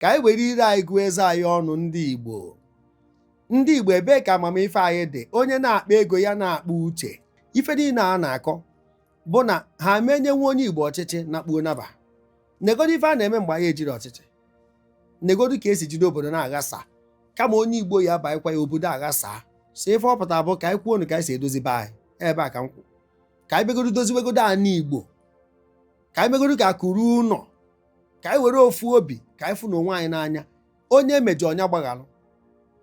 ka anyị were ire anyị gụọ eze anyị ọnụ ndị Igbo ebee ka amamife anyị dị onye na-akpa ego ya na-akpa uche ife niile a na-akọ bụ na ha menyenwe onye Igbo ọchịchị na kpuo naba negodu ife a na-eme mgbe anyị ejiri ọchịchị negodu ka esi jide obodo na-aghasa kama onye Igbo ya baịkwa ya obodo aghasa si ife ọpụta bụ ka anyị kwuo ka anyị si edozi be anyị ebe a ka m kwụ ka anyị begodo doziwegodo anyị Igbo ka anyị megodo ka akụrụ ụlọ ka anyị were ofu obi ka anyị fụ na onwe anyị n'anya onye emejọ onye gbagharụ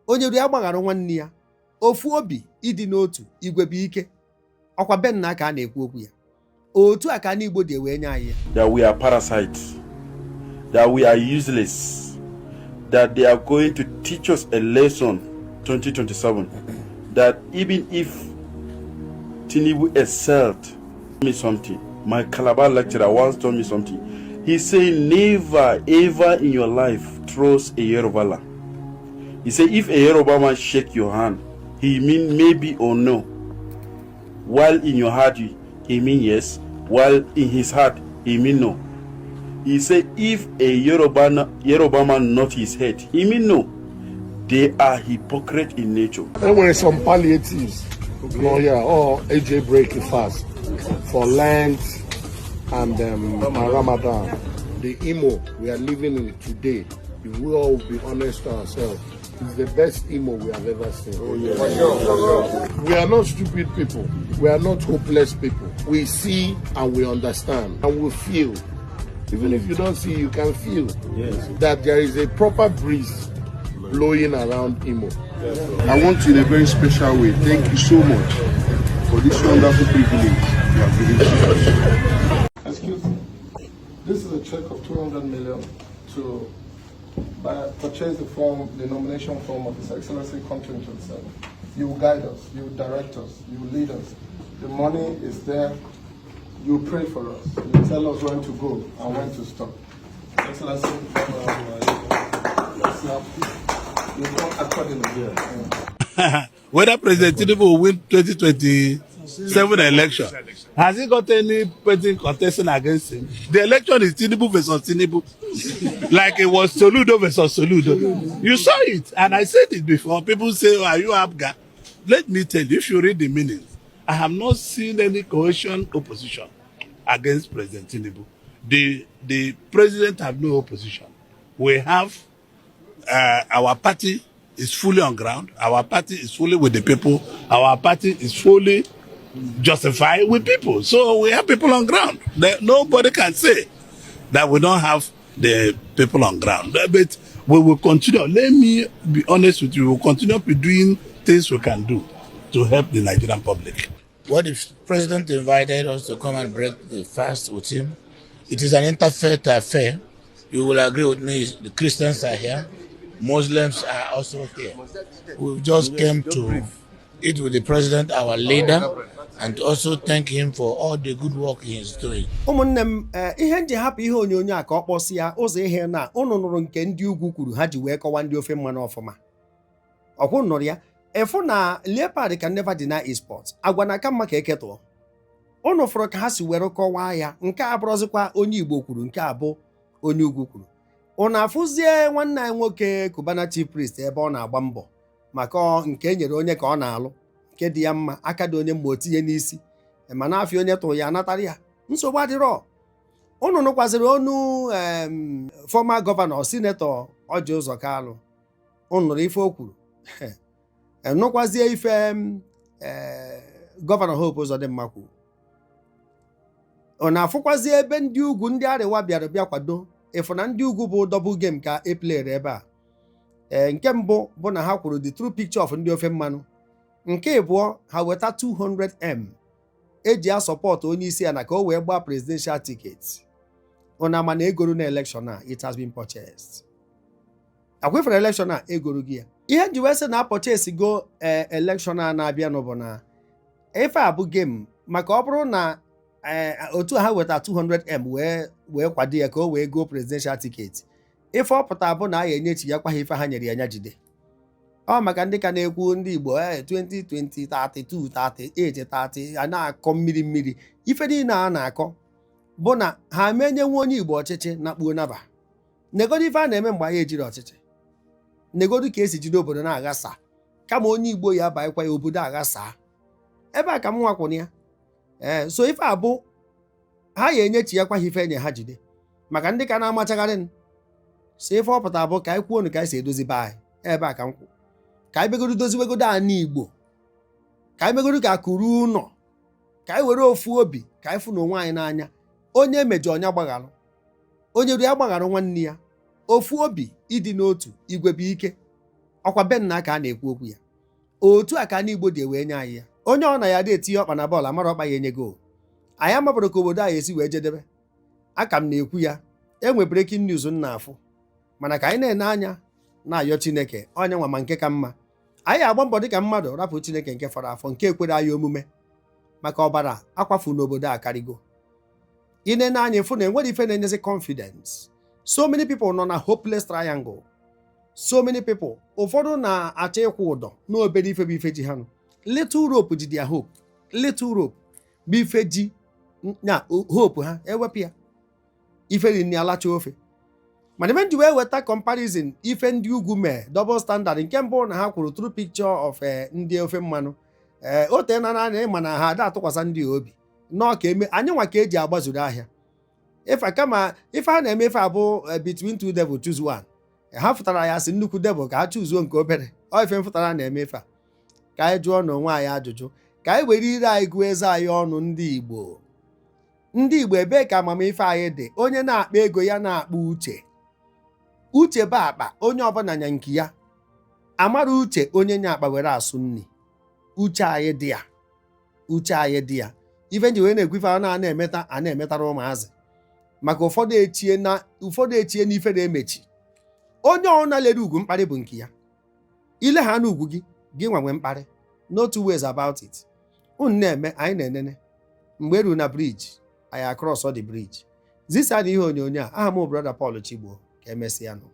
onye ru ya gbagharụ nwanne ya ofu obi ịdị n'otu igwe bụ ike ọkwa be nna ka a na-ekwu okwu ya otu a ka ndị Igbo dị ewe nye anyị ya that we are parasites, that we are useless, that they are going to teach us a lesson 2027, that even if Tinubu excelled me something, my Calabar lecturer once told me something. He said, never ever in your life trust a Yoruba land. He said, if a Yoruba man shake your hand, he mean maybe or no. While in your heart, he mean yes. While in his heart, he mean no. He said, if a Yoruba man nod his head, he mean no. They are hypocrite in nature. There were some palliatives, or AJ breaking fast for Lent and Ramadan. The Imo we are living in today, if we all be honest to ourselves, is the best Imo we have ever seen. Oh, yeah. We are not stupid people. We are not hopeless people. We see and we understand and we feel. Even if you don't see, you can feel that there is a proper breeze blowing around Imo. I want to in a very special way thank you so much for this wonderful privilege you have given to us. Excuse me. This is a check of 200 million to purchase the nomination form of His Excellency Country 27. You will guide us, you will direct us, you will lead us. The money is there. You pray for us. You tell us when to go and when to stop. Excellency, you come accordingly. Whether President Tinubu will win 2027 election, has he got any person contesting against him? The election is Tinubu versus Tinubu, like it was Soludo versus Soludo. You saw it, and I said it before. People say, "Oh, are you Abga?" Let me tell you, if you read the meanings, I have not seen any coalition opposition against President Tinubu. The president have no opposition. We have our party is fully on ground. Our party is fully with the people. Our party is fully justified with people. So we have people on ground. Nobody can say that we don't have the people on ground. But we will continue. Let me be honest with you. We will continue to be doing things we can do to help the Nigerian public. What if President invited us to come and break the fast with him? It is an interfaith affair. You will agree with me, the Christians are here. Muslims are also here. We just came to eat with the president, our leader, and also thank him for all the good work he is doing. Ụmụnne m ihe nji hapụ ihe onyonyo a ka ọ kpọsị ya ụzọ ihe na ụnụ nụrụ nke ndị ugwu kwuru ha ji wee kọwa ndị ofe mmanụ ọfụma. Ọkwụ nụrụ ya efu na leopard can never deny his sport. Agwa na aka mma ka eketụọ. Ụnụ fụrụ ka ha si were kọwaa ya nke abụrụzikwa onye Igbo kwuru nke abụ onye ugwu kwuru. Ụnụ afụzie nwanne anyị nwoke Cubana chief priest ebe ọ na-agba mbọ maka nke enyere onye ka ọ na-alụ nke dị ya mma aka dị onye mma otinye n'isi ma na-afị onye tụrụ ya anatara ya nsogbu adịrọ. Ụnụ nụkwaziri onu former governor senator Ọji Ụzọ Kalụ ụnụ nụrụ ife o kwuru nụkwazie ife governor Hope Uzodimma kwuru. Ọ na-afụkwazie ebe ndị ugwu ndị Arịwa bịara bịa kwado ịfụ na ndị ugwu bụ double game ka eplayere ebe a. Nke mbụ bụ na ha kwuru the true picture of ndị ofe mmanụ. Nke abụọ ha weta 200M eji a support onye isi ya na ka o wee gbaa presidential ticket. Ụna ama na egoro na election a it has been purchased. Akwefere election a egoro gị ya. Ihe nji wee sị na purchase go election a na-abịa n'ụbụ na ife a bụ game maka ọ bụrụ na otu ha weta 200M wee kwado ya ka o wee go presidential ticket. Ife ọ pụta bụ na a ga-enyechi ya kwa ha ife ha nyere ya nya jide. Ọ maka ndị ka na-ekwu ndị Igbo 2020 32 38 30 a na-akọ mmiri ife niile a na-akọ bụ na ha menyenwe onye Igbo ọchịchị na kpuo naba negodu ife a na-eme mgbe anyị ejiri ọchịchị, negodu ka esi jide obodo na-aghasa kama onye Igbo ya baịkwa ya obodo aghasa. Ebe a ka m nwakwụrụ ya. So ife abụ ha ya enyechi ya kwa ife enye ha jide maka ndị ka na-amachagharị si ife ọpụta bụ ka anyị kwuo ka anyị si edozi be anyị. Ebe a ka m kwụ ka anyị begodu doziwegodo anyị Igbo, ka anyị megodu ka akụrụ ụlọ, ka anyị were ofu obi, ka anyị fụ na onwe anyị n'anya. Onye mejọ onye gbagharụ, onye ru ya gbagharụ nwanne ya. Ofu obi, ịdị n'otu, igwe bụ ike. Ọkwa be nna ka a na-ekwu okwu ya. Otu a ka ndị Igbo dị wee nye anyị ya. Onye ọ na ya dị etinye ọkpa na bọọlụ amara ọkpa ya enye gol. Anyị amapụrụ ka obodo anyị esi wee jedebe. Aka m na-ekwu ya, enwe breaking news m na-afụ, mana ka anyị na-ene anya na-ayọ Chineke onye nwa ma nke ka mma. Anyị agba mbọ dị ka mmadụ rapụ Chineke nke fọrọ afọ, nke ekwere anyị omume, maka ọbara akwafu n'obodo a karịgo. Inene anya fụ na enwere ife na-enyezi confidence. So many people nọ na hopeless triangle. So many people, ụfọdụ na-achọ ịkwụ ụdọ n'obere ife bụ ife ji ha nụ. Little rope ji their hope. Little rope bụ ife ji na hope ha ewepụ ya. Ife ri ni alacha ofe. Mana ebe nji wee weta comparison ife ndị ugwu mee double standard. Nke mbụ na ha kwuru true picture of ndị ofe mmanụ. Ote na naanị ma na ha ada atụkwasị ndị obi nọọ ka eme anyị nwa ka eji agbazuru ahịa. Ife kama ife a na-eme ife abụ between two devil choose one. Ha fụtara ya si nnukwu devil ka ha chuzuo nke obere. Ọ ife mfụtara na-eme ife a. Ka anyị jụọ n'onwe anyị ajụjụ, ka anyị were ire anyị gụọ eze anyị ọnụ. Ndị Igbo, ndị Igbo ebee ka amamife anyị dị? Onye na-akpa ego ya na-akpa uche. Uche bụ akpa, onye ọbụla nya nke ya. Amara uche onye nya akpa were asụ nri. Uche anyị dị ya. Uche anyị dị ya. Ife nji wee na-ekwife a na-emetara ụmụazị maka ụfọdụ echie n'ife na-emechi. Onye ọna lere ugwu mkparị bụ nke ya. Ile ha n'ugwu gị nwanwe mkparị. No two ways about it. Unu na-eme, anyị na-enene. Mgbe eru na briji, anyị across the bridge. Zisa na ihe onyonyo a, aha m brother Paul Chigbo. Ka emesịa nụ.